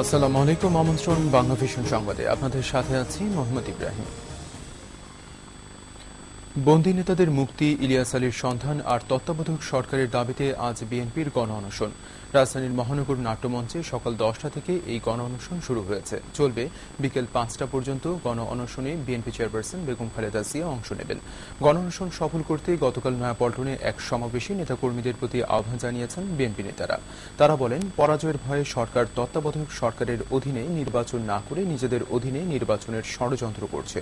আসসালামু আলাইকুম। আমন্ত্রণ বাংলা ভিশন সংবাদে, আপনাদের সাথে আছি মোহাম্মদ ইব্রাহিম। বন্দী নেতাদের মুক্তি, ইলিয়াস আলীর সন্ধান আর তত্ত্বাবধায়ক সরকারের দাবিতে আজ বিএনপির গণ অনশন। রাজধানীর মহানগর নাট্যমঞ্চে সকাল 10টা থেকে এই গণ অনশন শুরু হয়েছে, চলবে বিকেল 5টা পর্যন্ত। গণ অনশনে বিএনপি চেয়ারপারসন বেগম খালেদা জিয়া অংশ নেবেন। গণ অনশন সফল করতে গতকাল নয়াপল্টনে এক সমাবেশে নেতাকর্মীদের প্রতি আহ্বান জানিয়েছেন বিএনপি নেতারা। তারা বলেন, পরাজয়ের ভয়ে সরকার তত্ত্বাবধায়ক সরকারের অধীনে নির্বাচন না করে নিজেদের অধীনে নির্বাচনের ষড়যন্ত্র করছে।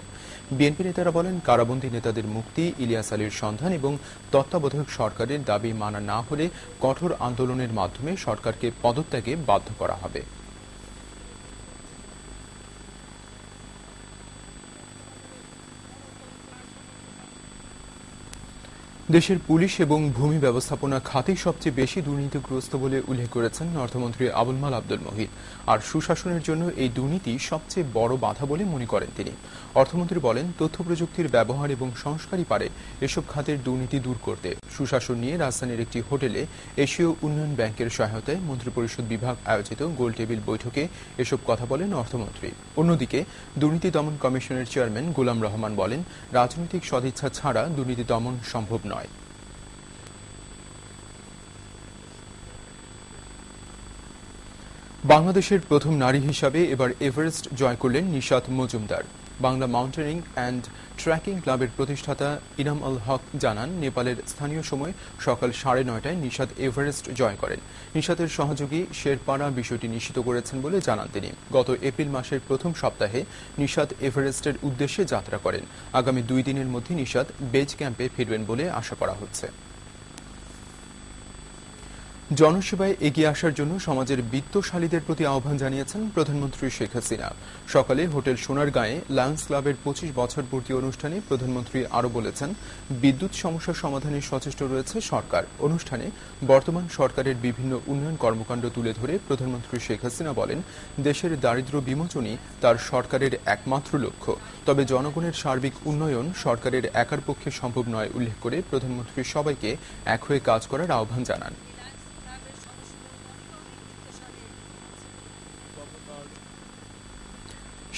বিএনপি নেতারা বলেন, কারাবন্দী নেতাদের মুক্তি, ইলিয়াস আলীর সন্ধান এবং তত্ত্বাবধায়ক সরকারের দাবি মানা না হলে কঠোর আন্দোলনের মাধ্যমে সরকারকে পদত্যাগে বাধ্য করা হবে। দেশের পুলিশ এবং ভূমি ব্যবস্থাপনা খাতেই সবচেয়ে বেশি দুর্নীতিগ্রস্ত বলে উল্লেখ করেছেন অর্থমন্ত্রী আবুল মাল আব্দুল মুহিত। আর সুশাসনের জন্য এই দুর্নীতি সবচেয়ে বড় বাধা বলে মনে করেন তিনি। অর্থমন্ত্রী বলেন, তথ্য প্রযুক্তির ব্যবহার এবং সংস্কারই পারে এসব খাতের দুর্নীতি দূর করতে। সুশাসন নিয়ে রাজধানীর একটি হোটেলে এশীয় উন্নয়ন ব্যাংকের সহায়তায় মন্ত্রিপরিষদ বিভাগ আয়োজিত গোল টেবিল বৈঠকে এসব কথা বলেন অর্থমন্ত্রী। অন্যদিকে দুর্নীতি দমন কমিশনের চেয়ারম্যান গোলাম রহমান বলেন, রাজনৈতিক সদিচ্ছা ছাড়া দুর্নীতি দমন সম্ভব নয়। বাংলাদেশের প্রথম নারী হিসাবে এবার এভারেস্ট জয় করলেন Nishat Majumdar. Bangla mountaineering and trekking ক্লাবের প্রতিষ্ঠাতা ইনাম আল হক জানান, নেপালের স্থানীয় সময় সকাল 9:30টায় নিশাত এভারেস্ট জয় করেন। নিশাতের সহযোগী শেরপারা বিষয়টি নিশ্চিত করেছেন বলে জানান তিনি। গত এপ্রিল মাসের প্রথম সপ্তাহে নিশাত এভারেস্টের উদ্দেশ্যে যাত্রা করেন। আগামী 2 দিনের মধ্যে নিশাত বেজ ক্যাম্পে ফিরবেন বলে আশা করা হচ্ছে। জনসেবায় এগিয়ে আসার জন্য সমাজের বিত্তশালীদের প্রতি আহ্বান জানিয়েছেন প্রধানমন্ত্রী শেখ হাসিনা। সকালে হোটেল সোনারগাঁয়ে লায়ন্স ক্লাবের 25 বছর পূর্তি অনুষ্ঠানে প্রধানমন্ত্রী আরও বলেছেন, বিদ্যুৎ সমস্যা সমাধানে সচেষ্ট রয়েছে সরকার। অনুষ্ঠানে বর্তমান সরকারের বিভিন্ন উন্নয়ন কর্মকাণ্ড তুলে ধরে প্রধানমন্ত্রী শেখ হাসিনা বলেন, দেশের দারিদ্র্য বিমোচনই তার সরকারের একমাত্র লক্ষ্য। তবে জনগণের সার্বিক উন্নয়ন সরকারের একার পক্ষে সম্ভব নয় উল্লেখ করে প্রধানমন্ত্রী সবাইকে এক হয়ে কাজ করার আহ্বান জানান।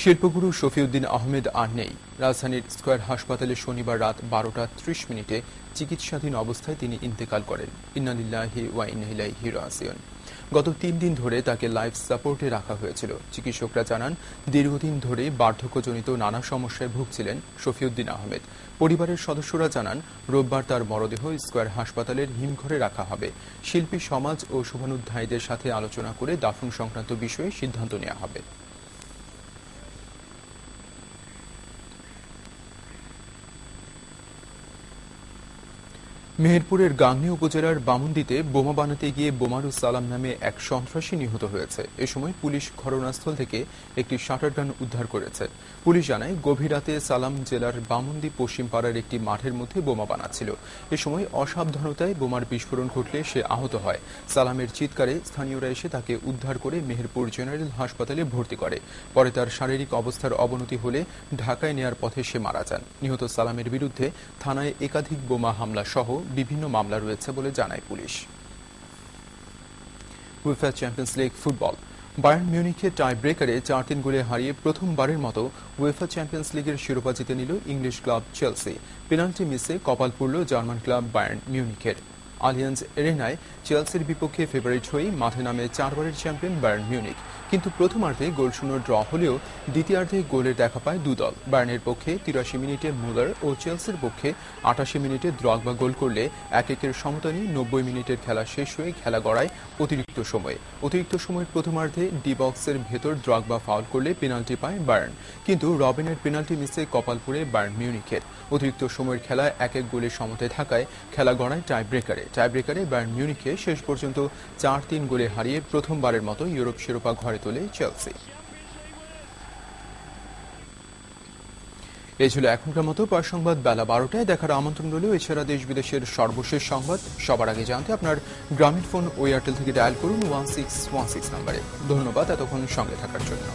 শিল্পগুরু শফিউদ্দিন আহমেদ আর নেই। রাজধানীর স্কয়ার হাসপাতালে শনিবার রাত 12:30 চিকিৎসাধীন অবস্থায় তিনি ইন্তেকাল করেন। ইন্না লিল্লাহি ওয়া ইন্না ইলাইহি রাজিউন। গত 3 দিন ধরে তাকে লাইফ সাপোর্টে রাখা হয়েছিল। চিকিৎসকরা জানান, দীর্ঘদিন ধরে বার্ধক্যজনিত নানা সমস্যায় ভুগছিলেন শফিউদ্দিন আহমেদ। পরিবারের সদস্যরা জানান, রোববার তার মরদেহ স্কয়ার হাসপাতালের হিমঘরে রাখা হবে। শিল্পী সমাজ ও শুভানুধ্যায়ীদের সাথে আলোচনা করে দাফন সংক্রান্ত বিষয়ে সিদ্ধান্ত নেওয়া হবে। মেহেরপুরের গাংনী উপজেলার বামুন্দিতে বোমা বানাতে গিয়ে বোমারুস সালাম নামে এক সন্ত্রাসী নিহত হয়েছে। এ সময় পুলিশ ঘটনাস্থল থেকে একটি শাটারগান উদ্ধার করেছে। পুলিশ জানায়, গভীর রাতে সালাম জেলার বামুন্দি পশ্চিম পাড়ার একটি মাঠের মধ্যে বোমা বানাচ্ছিল। এ সময় অসাবধানতায় বোমার বিস্ফোরণ ঘটলে সে আহত হয়। সালামের চিৎকারে স্থানীয়রা এসে তাকে উদ্ধার করে মেহেরপুর জেনারেল হাসপাতালে ভর্তি করে। পরে তার শারীরিক অবস্থার অবনতি হলে ঢাকায় নেয়ার পথে সে মারা যান। নিহত সালামের বিরুদ্ধে থানায় একাধিক বোমা হামলা সহ বিভিন্ন মামলা রয়েছে বলে জানায় police. UEFA Champions League football. Bayern মিউনিখকে টাই ব্রেকারে 4-3 গোলে হারিয়ে প্রথমবারের মতো উয়েফা চ্যাম্পিয়ন্স লিগের শিরোপা জিতে নিল ইংলিশ ক্লাব চেলসি। পেনাল্টি মিসে কপাল পুড়ল জার্মান ক্লাব বায়ার্ন মিউনিখের। আলিয়ান্স এরেনায় চেলসির বিপক্ষে ফেভারিট হয়ে মাঠে নামে 4বারের চ্যাম্পিয়ন বায়ার্ন মিউনিখ। কিন্তু প্রথমার্ধে গোলশূন্য ড্র হলেও দ্বিতীয়ার্ধে গোলের দেখা পায় দুদল। বায়ার্নের পক্ষে 83 মিনিটে মুলার ও চেলসির পক্ষে 88 মিনিটে দ্রগবা গোল করলে 1-1 সমতা নিয়ে 90 মিনিটের খেলা শেষ হয়ে খেলা গড়ায় অতিরিক্ত সময়ে। অতিরিক্ত সময়ের প্রথমার্ধে ডি বক্সের ভেতর দ্রগবা ফাউল করলে পেনাল্টি পায় বায়ার্ন, কিন্তু রবিনের পেনাল্টি মিসে কপাল পুড়ে বায়ার্ন মিউনিখের। অতিরিক্ত সময়ের খেলায় 1-1 গোলের সমতায় থাকায় খেলা গড়ায় টাই ব্রেকারে বায়ার্ন মিউনিখকে শেষ পর্যন্ত 4-3 গোলে হারিয়ে প্রথমবারের মতো ইউরোপ শিরোপা ঘরে তোলে চেলসি। এই ছিল এখনকার মতো সংবাদ বেলা 12টায় দেখার আমন্ত্রণ রইল। এছাড়া দেশ বিদেশের সর্বশেষ সংবাদ সবার আগে জানতে আপনার গ্রামীণ ফোন ও এয়ারটেল থেকে ডায়াল করুন 1616 নম্বরে। ধন্যবাদ এতক্ষণ সঙ্গে থাকার জন্য।